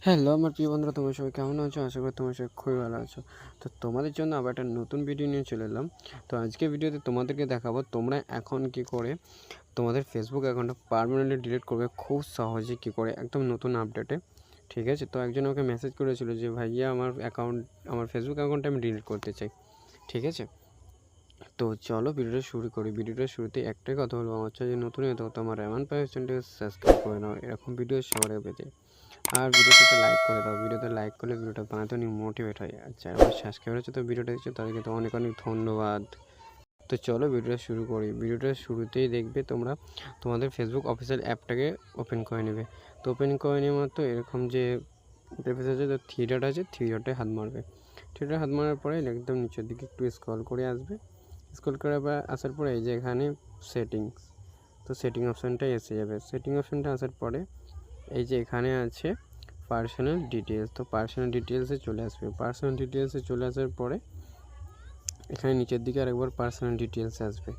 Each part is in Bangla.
হ্যালো আমার প্রিয় বন্ধুরা, তোমরা সবাই কেমন আছো? আশা করি তোমরা সবাই খুবই ভালো আছো। তো তোমাদের জন্য আবার একটা নতুন ভিডিও নিয়ে চলে এলাম। তো আজকে ভিডিওতে তোমাদেরকে দেখাবো তোমরা এখন কি করে তোমাদের ফেসবুক অ্যাকাউন্টটা পার্মানেন্টলি ডিলিট করবে খুব সহজে কি করে, একদম নতুন আপডেটে। ঠিক আছে, তো একজন আমাকে মেসেজ করেছিল যে ভাইয়া আমার ফেসবুক অ্যাকাউন্টটা আমি ডিলিট করতে চাই। ঠিক আছে, তো চলো ভিডিওটা শুরু করি। ভিডিওটার শুরুতে একটাই কথা বলবো, আমার চ্যানেল নতুন হয়ে তো তোমার এমন পায়ে চ্যানেলটাকে সাবস্ক্রাইব করে নাও এরকম ভিডিও সবার আগে পেতে। আর ভিডিওতে লাইক করে দাও, ভিডিওতে লাইক করলে ভিডিওটা বানাতে অনেক মোটিভেট হয়। আচ্ছা, আমার সাবস্ক্রাইবার হচ্ছে তো ভিডিওটা দেখছো তাদেরকে তো অনেক অনেক ধন্যবাদ। তো চলো ভিডিওটা শুরু করি। ভিডিওটার শুরুতেই দেখবে তোমরা তোমাদের ফেসবুক অফিসিয়াল অ্যাপটাকে ওপেন করে নেবে। তো ওপেন করে নেওয়ার মাত্র এরকম যে ইন্টারফেস আছে, তো থ্রি ডট আছে, থ্রি ডটে হাত মারবে। থ্রি ডটে হাত মারার পরে একদম নিচের দিকে একটু স্ক্রল করে আসবে। স্ক্রল করে আসার পরে এই যে এখানে সেটিংস, তো সেটিং অপশানটাই এসে যাবে। সেটিং অপশানটা আসার পরে এই যে এখানে আছে পার্সোনাল ডিটেলস, তো পার্সোনাল ডিটেলসে চলে আসবে। পার্সোনাল ডিটেলসে চলে আসার পরে এখানে নিচের দিকে আরেকবার পার্সোনাল ডিটেলস আসবে।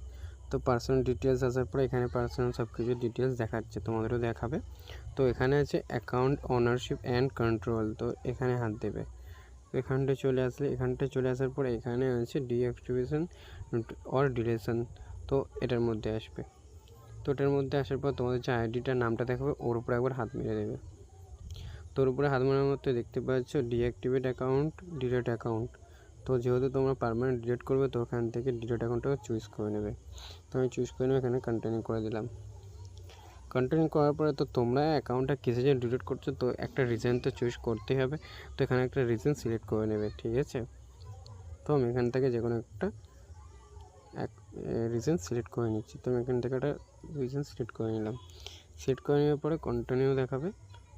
তো পার্সোনাল ডিটেলস আসার পরে এখানে পার্সোনাল সব কিছু ডিটেলস দেখাচ্ছে, তোমাদেরও দেখাবে। তো এখানে আছে অ্যাকাউন্ট ওনারশিপ অ্যান্ড কন্ট্রোল, তো এখানে হাত দেবে। তো এখানটা চলে আসলে, এখানটা চলে আসার পরে এখানে আছে ডিঅ্যাক্টিভেশন অর ডিলেশন, তো এটার মধ্যে আসবে। তো এটার মধ্যে আসার পর তোমাদের যে আইডিটার নামটা দেখাবে ওর উপরে একবার হাত মেরে দেবে। তোর উপরে হাত মারার মধ্যে দেখতে পাচ্ছ ডিঅ্যাক্টিভেট অ্যাকাউন্ট, ডিলিট অ্যাকাউন্ট। তো যেহেতু তোমরা পার্মানেন্ট ডিলিট করবে তো ওখান থেকে ডিলিট অ্যাকাউন্টটাকে চুজ করে নেবে। তো আমি চুজ করে নেবে, এখানে কন্টিনিউ করে দিলাম। কন্টিনিউ করার পরে তো তোমরা অ্যাকাউন্টটা কিসে যে ডিলিট করছো তো একটা রিজন তো চুজ করতেই হবে। তো এখানে একটা রিজন সিলেক্ট করে নেবে, ঠিক আছে। তো আমি এখান থেকে যে কোনো একটা রিজন সিলেক্ট করে নিচ্ছি। তো আমি এখান থেকে একটা রিজন সিলেক্ট করে নিলাম। সিলেক্ট করে নেওয়ার পরে কন্টিনিউ দেখাবে,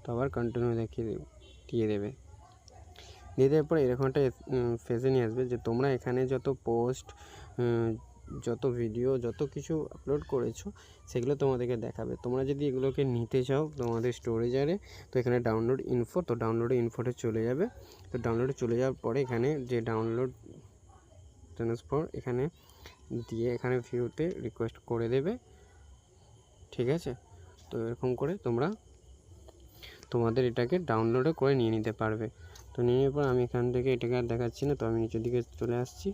তো আবার কন্টিনিউ দিয়ে দেবে। দিয়ে দেওয়ার পরে এরকম একটা ফেজে নিয়ে আসবে যে তোমরা এখানে যত পোস্ট, যত ভিডিও, যত কিছু আপলোড করেছো সেগুলো তোমাদেরকে দেখাবে। তোমরা যদি এগুলোকে নিতে চাও তোমাদের স্টোরেজারে, তো এখানে ডাউনলোড ইনফো, তো ডাউনলোডে ইনফোতে চলে যাবে। তো ডাউনলোডে চলে যাওয়ার পরে এখানে যে ডাউনলোড ট্রান্সফার এখানে দিয়ে এখানে ভিউতে রিকোয়েস্ট করে দেবে, ঠিক আছে। তো এরকম করে তোমরা তোমাদের এটাকে ডাউনলোডও করে নিয়ে নিতে পারবে। তো নিয়ে নেওয়ার পর আমি এখান থেকে এটাকে আর দেখাচ্ছি না, তো আমি নিচের দিকে চলে আসছি।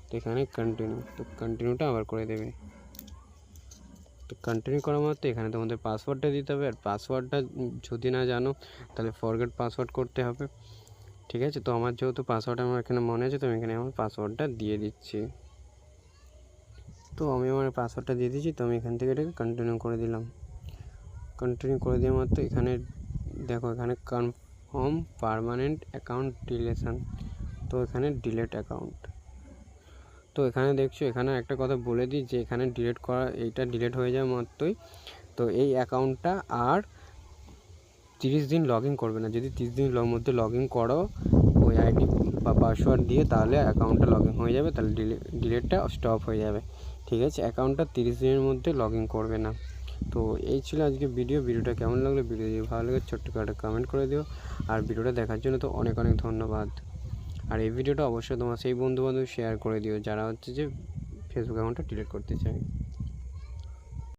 তো এখানে কন্টিনিউ, তো কন্টিনিউটা আবার করে দেবে। তো কন্টিনিউ করার মাত্র এখানে তোমাদের পাসওয়ার্ডটা দিতে হবে, আর পাসওয়ার্ডটা যদি না জানো তাহলে ফরগেট পাসওয়ার্ড করতে হবে, ঠিক আছে। তো আমার যেহেতু পাসওয়ার্ড আমার এখানে মনে আছে, তো আমি এখানে আমার পাসওয়ার্ডটা দিয়ে দিচ্ছি। তো আমি আমার পাসওয়ার্ডটা দিয়ে দিচ্ছি, তো আমি এখান থেকে এটাকে কন্টিনিউ করে দিলাম। কন্টিনিউ করে দেওয়া মাত্র এখানে দেখো এখানে কনফার্ম পার্মানেন্ট অ্যাকাউন্ট ডিলেশন, তো এখানে ডিলেট অ্যাকাউন্ট। তো এখানে দেখছো, এখানে একটা কথা বলে দিই যে এখানে ডিলিট করা, এইটা ডিলিট হয়ে যাওয়া মাত্রই তো এই অ্যাকাউন্টটা আর 30 দিন লগ ইন করবে না। যদি 30 দিনের মধ্যে লগ ইন করো ওই আইডি বা পাসওয়ার্ড দিয়ে, তাহলে অ্যাকাউন্টটা লগ ইন হয়ে যাবে, তাহলে ডিলিটটা স্টপ হয়ে যাবে, ঠিক আছে। অ্যাকাউন্টটা 30 দিনের মধ্যে লগ ইন করবে না। তো এই ছিল আজকে ভিডিওটা কেমন লাগলো? ভিডিও যদি ভালো লাগে ছোট্ট করে একটা কমেন্ট করে দিও। আর ভিডিওটা দেখার জন্য তো অনেক অনেক ধন্যবাদ। আর এই ভিডিওটা অবশ্যই তোমার সেই বন্ধুবান্ধব শেয়ার করে দিও যারা হচ্ছে যে ফেসবুক অ্যাকাউন্টটা ডিলিট করতে চায়।